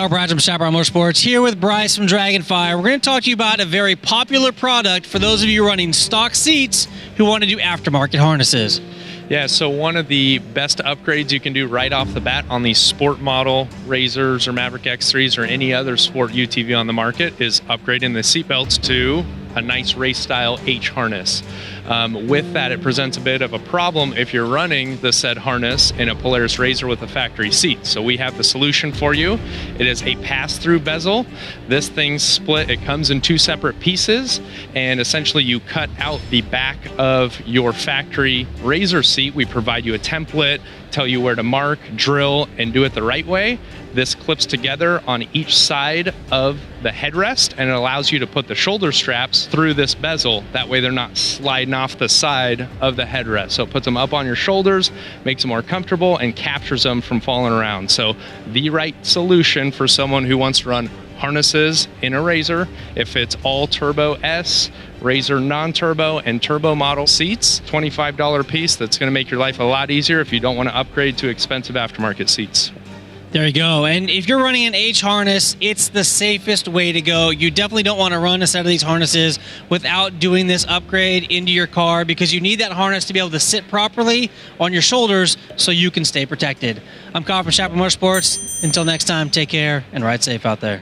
Brad from Chaparral Motorsports here with Bryce from Dragonfire. We're going to talk to you about a very popular product for those of you running stock seats who want to do aftermarket harnesses. Yeah, so one of the best upgrades you can do right off the bat on these sport model RZRs or Maverick X3s or any other sport UTV on the market is upgrading the seat belts to a nice race style H harness. With that, it presents a bit of a problem if you're running the said harness in a Polaris RZR with a factory seat. So we have the solution for you. It is a pass-through bezel. This thing's split. It comes in two separate pieces, and essentially you cut out the back of your factory RZR seat. We provide you a template, tell you where to mark, drill, and do it the right way. This clips together on each side of the headrest, and it allows you to put the shoulder straps through this bezel. That way they're not sliding off the side of the headrest. So it puts them up on your shoulders, makes them more comfortable, and captures them from falling around. So the right solution for someone who wants to run harnesses in a RZR. If it's all Turbo S, RZR non-turbo, and turbo model seats, $25 piece. That's going to make your life a lot easier if you don't want to upgrade to expensive aftermarket seats. There you go. And if you're running an H harness, it's the safest way to go. You definitely don't want to run a set of these harnesses without doing this upgrade into your car, because you need that harness to be able to sit properly on your shoulders so you can stay protected. I'm Kyle from Chaparral Motorsports. Until next time, take care and ride safe out there.